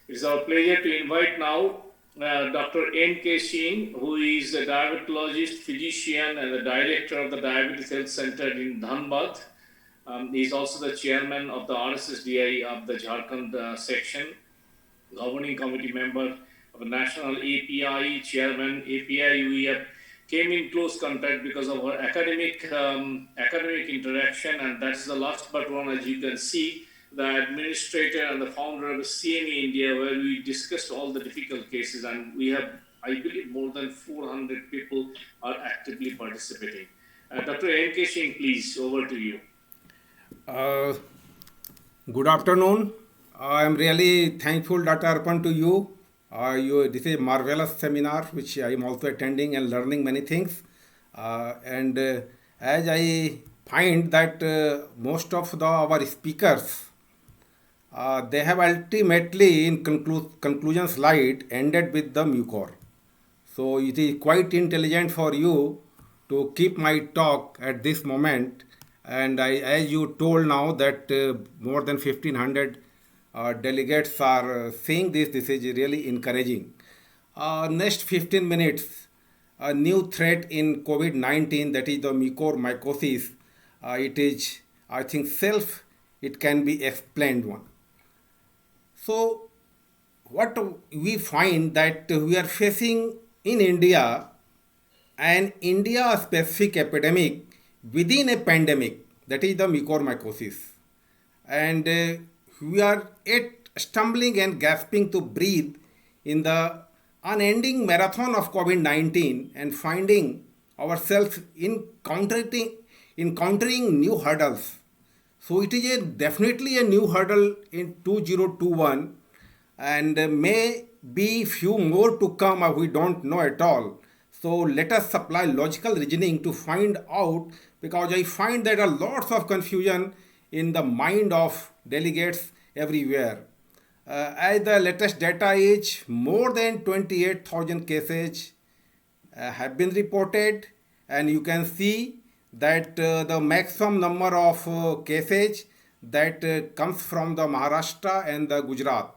It is our pleasure to invite now Dr. N.K. Singh, who is a diabetologist, physician, and the director of the Diabetes Health Center in Dhanbad. He is also the chairman of the RSSDI of the Jharkhand section, governing committee member of the National API, chairman API. We have came in close contact because of our academic interaction, and that's the last but one, as you can see, the administrator and the founder of CME India, where we discussed all the difficult cases, and we have, I believe, more than 400 people are actively participating. Dr. N.K. Singh, please, over to you. Uh, Good afternoon. I am really thankful, Dr. Arpan, to you. This is a marvelous seminar which I am also attending and learning many things. And as I find that most of our speakers, they have ultimately in conclusion slide ended with the Mucor. So it is quite intelligent for you to keep my talk at this moment. And as you told now that more than 1500 delegates are seeing this, this is really encouraging. Next 15 minutes, a new threat in COVID-19, that is the mucormycosis. It is, I think, it can be explained one. So what we find that we are facing in India an India specific epidemic within a pandemic, that is the mucormycosis. And we are yet stumbling and gasping to breathe in the unending marathon of COVID 19 and finding ourselves encountering new hurdles. So it is definitely a new hurdle in 2021, and may be few more to come, we don't know at all. So let us supply logical reasoning to find out, because I find there are lots of confusion in the mind of delegates everywhere. As the latest data is, more than 28,000 cases have been reported, and you can see that the maximum number of cases that comes from the Maharashtra and the Gujarat.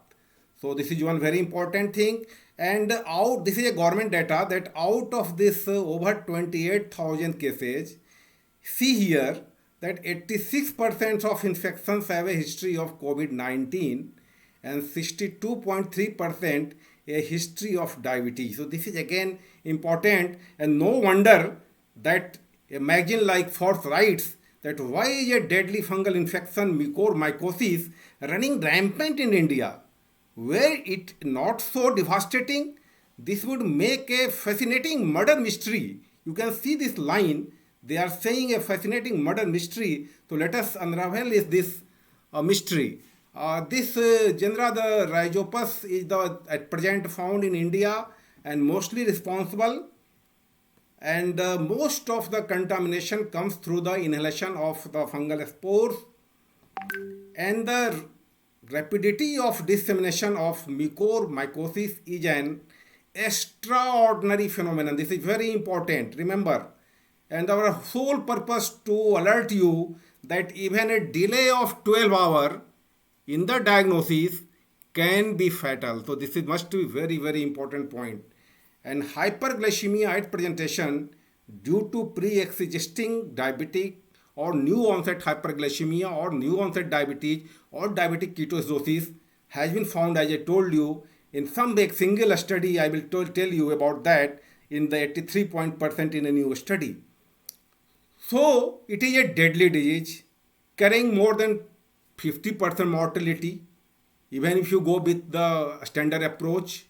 So this is one very important thing. And out this is a government data that out of this over 28,000 cases, see here that 86% of infections have a history of COVID-19 and 62.3% a history of diabetes. So this is again important, and no wonder that imagine like Force writes that why is a deadly fungal infection mucormycosis running rampant in India? Were it not so devastating, this would make a fascinating murder mystery. You can see this line. They are saying a fascinating murder mystery. So let us unravel is this mystery. This genera, the Rhizopus, is the at present found in India and mostly responsible, and most of the contamination comes through the inhalation of the fungal spores, and the rapidity of dissemination of mucormycosis is an extraordinary phenomenon. This is very important, remember. And our sole purpose to alert you that even a delay of 12 hours in the diagnosis can be fatal. So this is must be very, very important point. And hyperglycemia at presentation due to pre-existing diabetic or new onset hyperglycemia or new onset diabetes or diabetic ketoacidosis has been found, as I told you, in some single study. I will tell you about that in the 83% in a new study. So it is a deadly disease carrying more than 50% mortality, even if you go with the standard approach,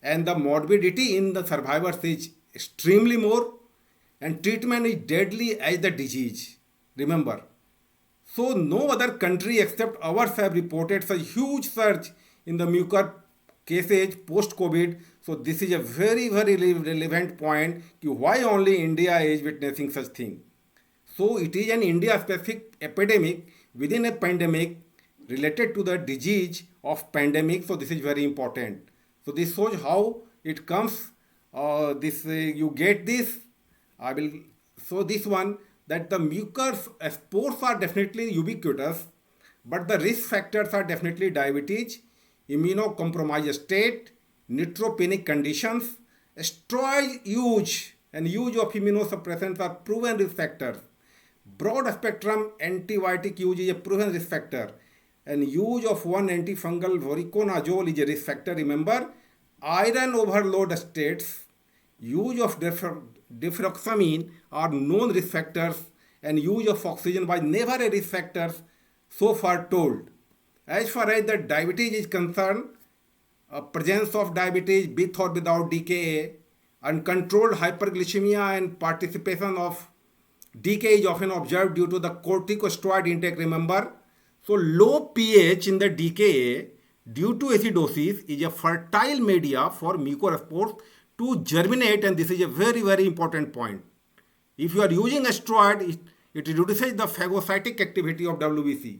and the morbidity in the survivors is extremely more, and treatment is deadly as the disease. Remember. So no other country except ours have reported such huge surge in the mucor cases post-COVID. So this is a very, very relevant point. Why only India is witnessing such thing? So it is an India-specific epidemic within a pandemic related to the disease of pandemic. So this is very important. So this shows how it comes. This you get this. I will so this one that the mucus spores are definitely ubiquitous, but the risk factors are definitely diabetes, immunocompromised state, neutropenic conditions, steroid use and use of immunosuppressants are proven risk factors. Broad spectrum antibiotic use is a proven risk factor, and use of one antifungal voriconazole is a risk factor. Remember, iron overload states, use of deferoxamine are known risk factors, and use of oxygen was never a risk factor so far told. As far as the diabetes is concerned, presence of diabetes with or without DKA, uncontrolled hyperglycemia and participation of DKA is often observed due to the corticosteroid intake, remember. So low pH in the DKA due to acidosis is a fertile media for mucospores to germinate, and this is a very, very important point. If you are using a steroid, it reduces the phagocytic activity of WBC.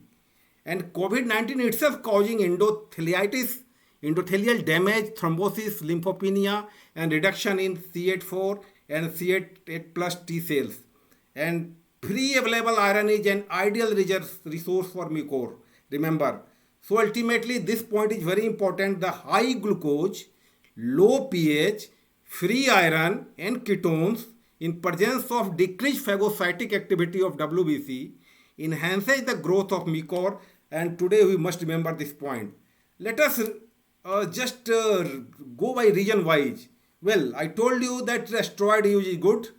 And COVID-19 itself causing endotheliitis, endothelial damage, thrombosis, lymphopenia, and reduction in C8-4 and C8 plus T cells. And free available iron is an ideal resource for mucor. Remember. So ultimately, this point is very important. The high glucose, low pH, free iron, and ketones in presence of decreased phagocytic activity of WBC enhances the growth of mucor. And today we must remember this point. Let us just go by region wise. Well, I told you that steroid use is good.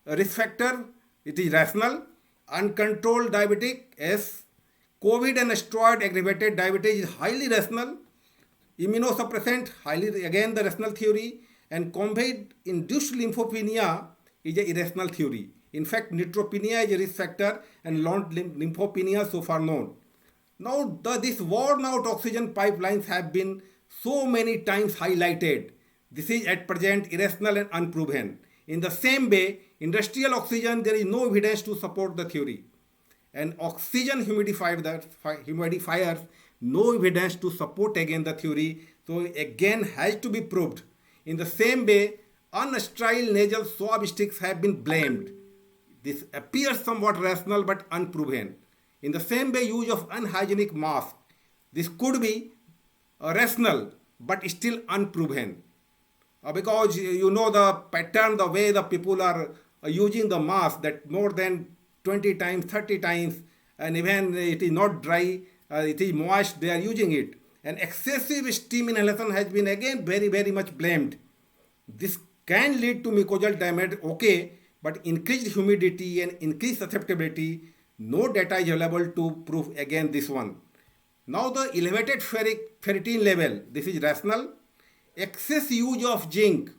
Risk factor, it is rational. Uncontrolled diabetic, yes. COVID and steroid aggravated diabetes is highly rational. Immunosuppressant, highly, again the rational theory. And COVID induced lymphopenia is a irrational theory. In fact, neutropenia is a risk factor and lymphopenia so far known. Now, these worn out oxygen pipelines have been so many times highlighted. This is at present irrational and unproven. In the same way, industrial oxygen, there is no evidence to support the theory. And oxygen humidifiers, no evidence to support again the theory. So again has to be proved. In the same way, unsterile nasal swab sticks have been blamed. This appears somewhat rational but unproven. In the same way, use of unhygienic mask. This could be rational but still unproven. Because you know the pattern, the way the people are using the mask, that more than 20 times, 30 times, and even it is not dry, it is moist, they are using it. And excessive steam inhalation has been again very, very much blamed. This can lead to mucosal damage, okay, but increased humidity and increased susceptibility, no data is available to prove again this one. Now the elevated ferritin level, this is rational. Excess use of zinc,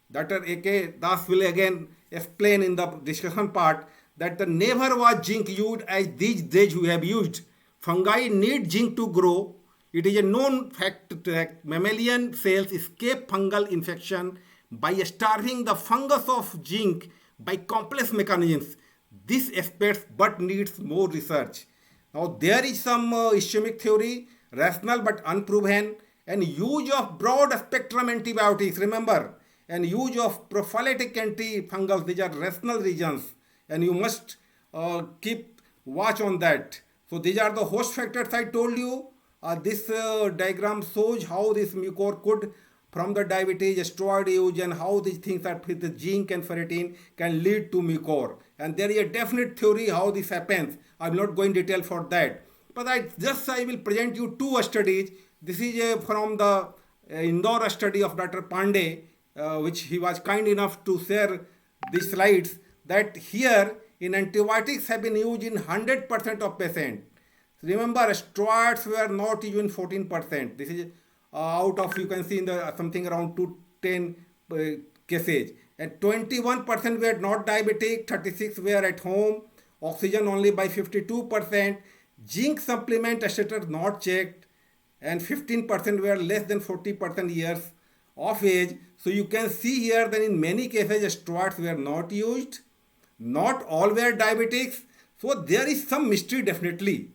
Dr. A.K. Das will again explain in the discussion part that the never was zinc used as these days we have used. Fungi need zinc to grow. It is a known fact that mammalian cells escape fungal infection by starving the fungus of zinc by complex mechanisms. This aspect but needs more research. Now there is some ischemic theory, rational but unproven, and use of broad spectrum antibiotics, remember, and use of prophylactic antifungals, these are rational regions, and you must keep watch on that. So these are the host factors I told you. This diagram shows how this mucor could, from the diabetes, steroid use, and how these things are with the zinc and ferritin can lead to mucor. And there is a definite theory how this happens. I am not going detail for that. But I will present you two studies. This is from the Indore study of Dr. Pandey, which he was kind enough to share these slides, that here in antibiotics have been used in 100% of patients. Remember, steroids were not even 14%. This is out of, you can see in the something around 210 cases. And 21% were not diabetic, 36 were at home, oxygen only by 52%, zinc supplement etc. not checked, and 15% were less than 40% years of age. So you can see here that in many cases steroids were not used, not all were diabetics. So there is some mystery definitely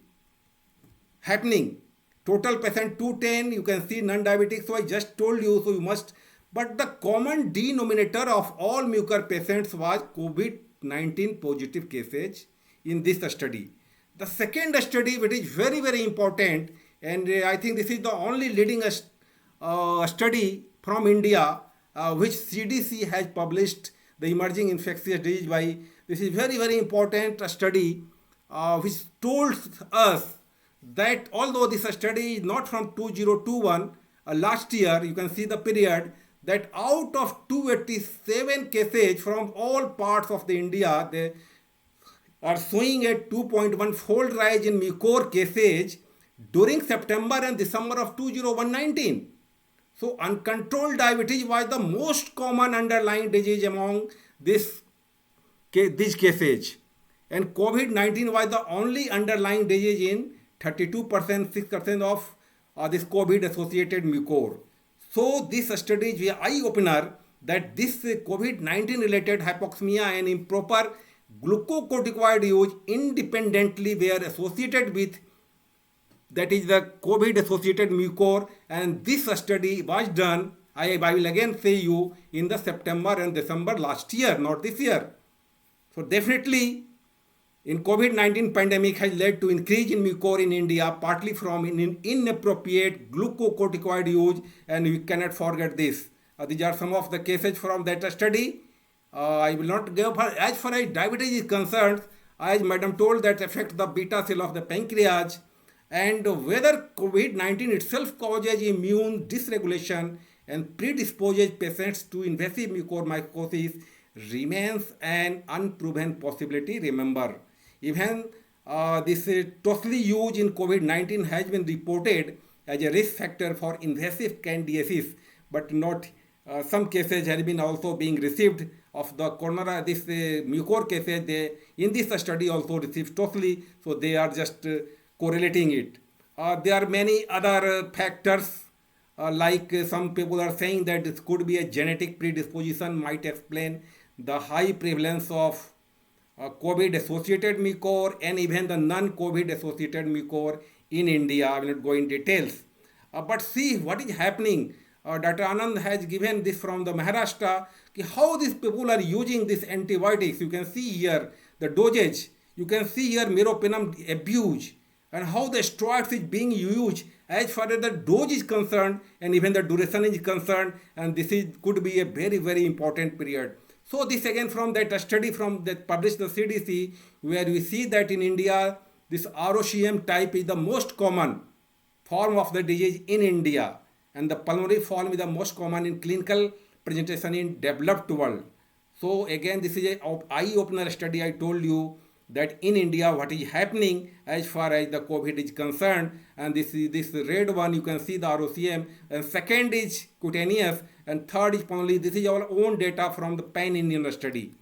happening. Total patient 210, you can see non-diabetic, so I just told you, so you must. But the common denominator of all mucor patients was COVID-19 positive cases in this study. The second study, which is very, very important, And I think this is the only leading study from India which CDC has published the emerging infectious disease by. This is very, very important study which told us that although this study is not from 2021, last year, you can see the period that out of 287 cases from all parts of the India, they are showing a 2.1 fold rise in mucor cases during September and December of 2019. So uncontrolled diabetes was the most common underlying disease among these cases. And COVID-19 was the only underlying disease in 32%, 6% of this COVID-associated mucor. So this study is an eye-opener that this COVID-19 related hypoxemia and improper glucocorticoid use independently were associated with, that is the COVID associated mucor, and this study was done, I will again say you, in the September and December last year, not this year. So definitely in COVID-19 pandemic has led to increase in mucor in India, partly from inappropriate glucocorticoid use, and we cannot forget this. These are some of the cases from that study. I will not give her, as far as diabetes is concerned, as madam told, that affects the beta cell of the pancreas, and whether COVID-19 itself causes immune dysregulation and predisposes patients to invasive mucormycosis remains an unproven possibility. Remember, even this total use in COVID-19 has been reported as a risk factor for invasive candidiasis, but not some cases has been also being received of the coronary, this mucor cases, they in this study also received totally, so they are just correlating it. There are many other factors like some people are saying that this could be a genetic predisposition, might explain the high prevalence of COVID associated mucor and even the non-COVID associated mucor in India. I will not go in details. But see what is happening. Dr. Anand has given this from the Maharashtra, how these people are using these antibiotics. You can see here the dosage. You can see here meropenem abuse and how the steroids is being used as far as the dose is concerned and even the duration is concerned, and this could be a very, very important period. So this again from that study from that published the CDC, where we see that in India this ROCM type is the most common form of the disease in India, and the pulmonary form is the most common in clinical presentation in developed world. So again, this is an eye-opener study. I told you that in India what is happening as far as the COVID is concerned, and this is this red one, you can see the ROCM, and second is cutaneous, and third is pulmonary. This is our own data from the Pan Indian study.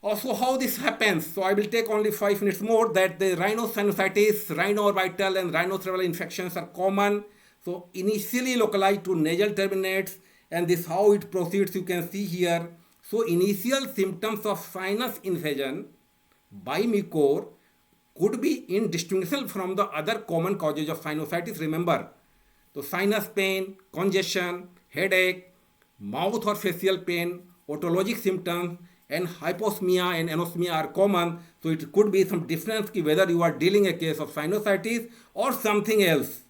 Also, how this happens, so I will take only 5 minutes more, that the rhinosinusitis, rhinoorbital and rhinocerebral infections are common. So initially localized to nasal terminates, and this how it proceeds, you can see here. So initial symptoms of sinus invasion by mucor could be indistinguishable from the other common causes of sinusitis. Remember, the sinus pain, congestion, headache, mouth or facial pain, otologic symptoms, and hyposmia and anosmia are common. So it could be some difference whether you are dealing a case of sinusitis or something else.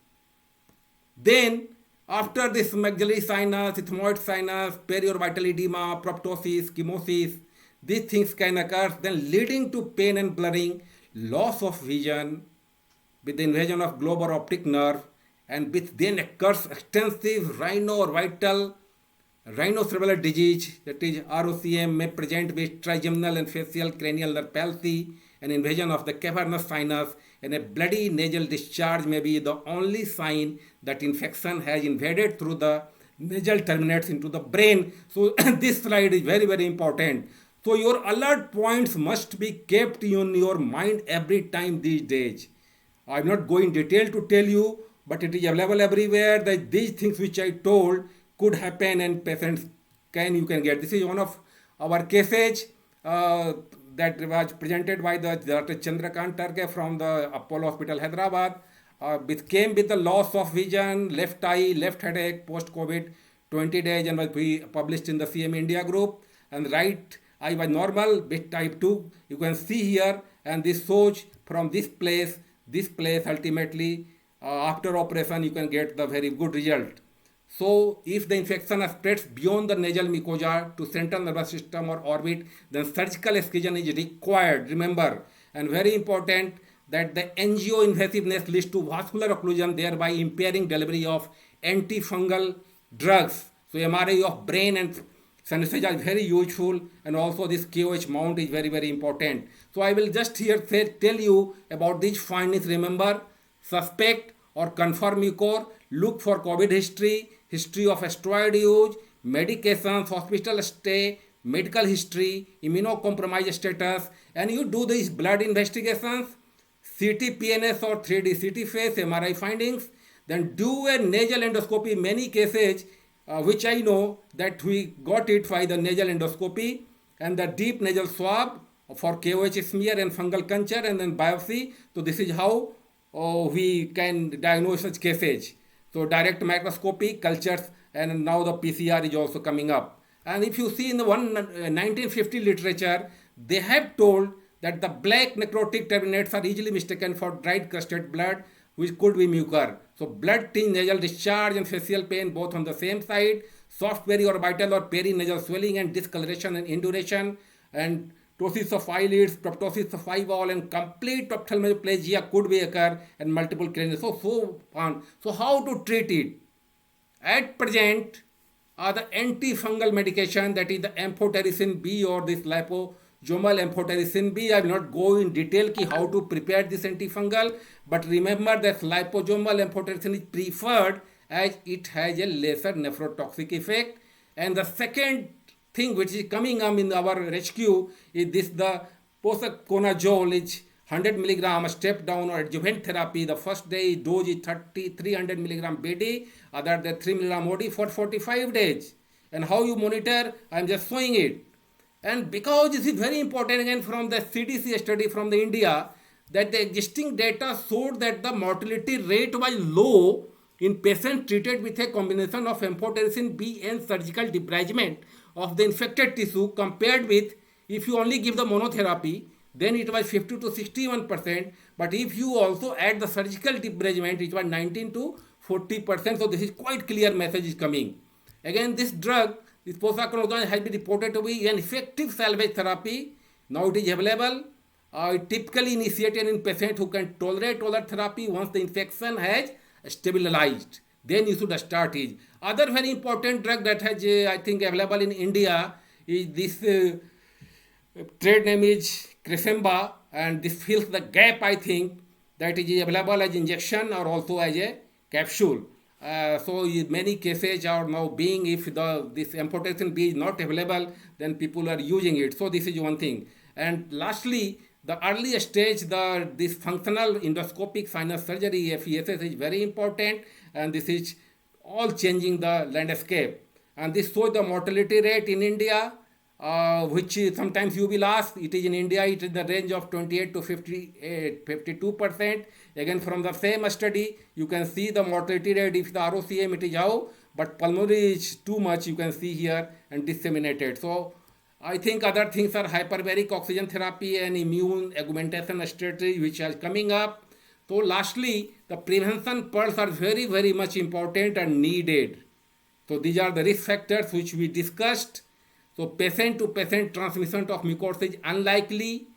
Then after this maxillary sinus, ethmoid sinus, periorbital edema, proptosis, chemosis, these things can occur, then leading to pain and blurring, loss of vision with the invasion of globe or optic nerve, and with then occurs extensive rhinoorbital rhinocerebral disease, that is ROCM, may present with trigeminal and facial cranial nerve palsy, an invasion of the cavernous sinus, and a bloody nasal discharge may be the only sign that infection has invaded through the nasal terminates into the brain. So this slide is very, very important. So your alert points must be kept in your mind every time these days. I am not going detail to tell you, but it is available everywhere that these things which I told could happen and patients you can get. This is one of our cases that was presented by the Dr. Chandrakant Tarke from the Apollo Hospital, Hyderabad. Which came with the loss of vision, left eye, left headache, post-COVID, 20 days, and was published in the CM India group. And right eye was normal, with type 2. You can see here, and this shows from this place ultimately after operation you can get the very good result. So if the infection spreads beyond the nasal mucosa to central nervous system or orbit, then surgical excision is required. Remember, and very important that the angioinvasiveness leads to vascular occlusion, thereby impairing delivery of antifungal drugs. So MRI of brain and synesthesia is very useful, and also this KOH mount is very very important. So I will just here tell you about these findings. Remember, suspect or confirm mucor, look for COVID history, history of steroid use, medications, hospital stay, medical history, immunocompromised status, and you do these blood investigations, CT PNS or 3D CT face, MRI findings, then do a nasal endoscopy. Many cases which I know that we got it by the nasal endoscopy and the deep nasal swab for KOH smear and fungal culture and then biopsy. So this is how we can diagnose such cases. So direct microscopy, cultures, and now the PCR is also coming up. And if you see in the 1950 literature, they have told that the black necrotic terminates are easily mistaken for dried crusted blood, which could be mucor. So blood tinged nasal discharge and facial pain both on the same side, soft periorbital or perinasal swelling and discoloration and induration, and ptosis of eyelids, proptosis of eyeball, and complete ophthalmoplegia could be occur, and multiple cranial. So on. So how to treat it? At present, are the antifungal medication, that is the amphotericin B or this liposomal amphotericin B. I will not go in detail ki how to prepare this antifungal, but remember that liposomal amphotericin is preferred as it has a lesser nephrotoxic effect. And the second thing which is coming up in our rescue is this, the posaconazole is 100 milligram step down or adjuvant therapy. The first day dose is 300 milligram BD, other than 3 milligram OD for 45 days. And how you monitor, I am just showing it. And because this is very important, again from the CDC study from the India, that the existing data showed that the mortality rate was low in patients treated with a combination of amphotericin B and surgical debridement of the infected tissue, compared with if you only give the monotherapy, then it was 50 to 61%, but if you also add the surgical debridement, it was 19 to 40%. So this is quite clear message is coming. Again, this drug, this posaconazole, has been reported to be an effective salvage therapy. Now it is available. Typically initiated in patients who can tolerate other therapy. Once the infection has stabilized, then you should start it. Other very important drug that has, I think, available in India is this trade name is Cresemba, and this fills the gap, I think, that it is available as injection or also as a capsule. So many cases are now being, if this amphotericin B is not available, then people are using it. So this is one thing. And lastly, the early stage, this functional endoscopic sinus surgery, FESS, is very important, and this is all changing the landscape. And this shows the mortality rate in India, which sometimes you will ask, it is in India, it is in the range of 28 to 52%. Again, from the same study, you can see the mortality rate. If the ROCM, it is how, but pulmonary is too much, you can see here, and disseminated. So I think other things are hyperbaric oxygen therapy and immune augmentation strategy, which are coming up. So lastly, the prevention pearls are very, very much important and needed. So these are the risk factors which we discussed. So patient-to-patient transmission of mucosis is unlikely.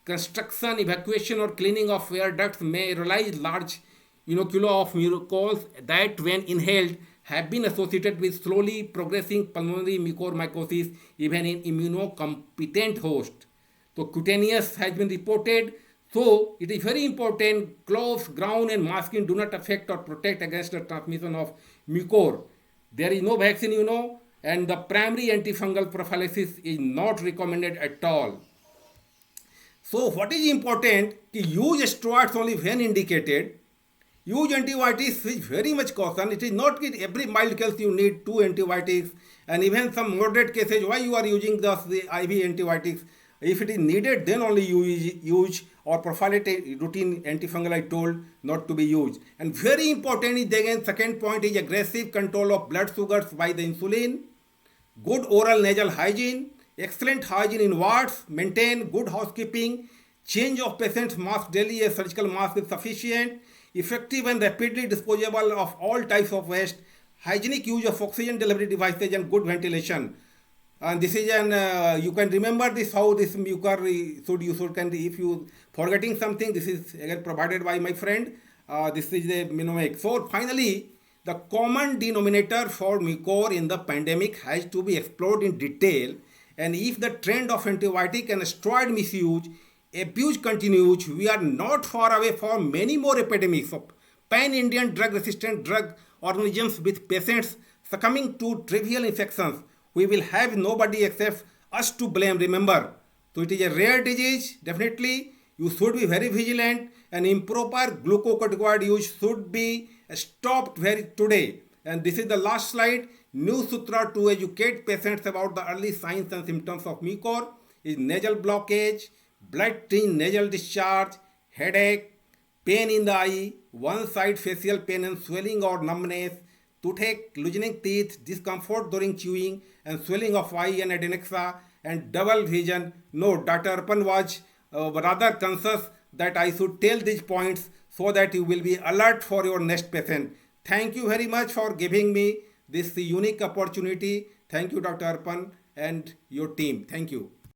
Construction, evacuation, or cleaning of air ducts may release large inocula of mucosa that, when inhaled, have been associated with slowly progressing pulmonary mucormycosis even in immunocompetent host. So cutaneous has been reported. So it is very important, gloves, gown, and masking do not affect or protect against the transmission of mucor. There is no vaccine, and the primary antifungal prophylaxis is not recommended at all. So what is important, use steroids only when indicated. Use antibiotics is very much caution. It is not in every mild case you need 2 antibiotics, and even some moderate cases, why you are using the IV antibiotics. If it is needed, then only you use, or prophylactic routine antifungal I told not to be used. And very important is, again, second point is aggressive control of blood sugars by the insulin. Good oral nasal hygiene, excellent hygiene in wards, maintain good housekeeping, change of patient's mask daily, a surgical mask is sufficient, effective and rapidly disposable of all types of waste, hygienic use of oxygen delivery devices, and good ventilation. And this is an you can remember this how this mucor you should can if you forgetting something, this is again provided by my friend. This is a mnemonic. So finally, the common denominator for mucor in the pandemic has to be explored in detail, and if the trend of antibiotic and steroid misuse abuse continues, we are not far away from many more epidemics of pan-Indian drug-resistant drug organisms with patients succumbing to trivial infections. We will have nobody except us to blame, remember. So it is a rare disease, definitely. You should be very vigilant, and improper glucocorticoid use should be stopped very today. And this is the last slide. New sutra to educate patients about the early signs and symptoms of mucor is nasal blockage, blood-thin nasal discharge, headache, pain in the eye, one side facial pain and swelling or numbness, toothache, loosening teeth, discomfort during chewing, and swelling of eye and adnexa, and double vision. No, Dr. Arpan was rather conscious that I should tell these points so that you will be alert for your next patient. Thank you very much for giving me this unique opportunity. Thank you, Dr. Arpan, and your team. Thank you.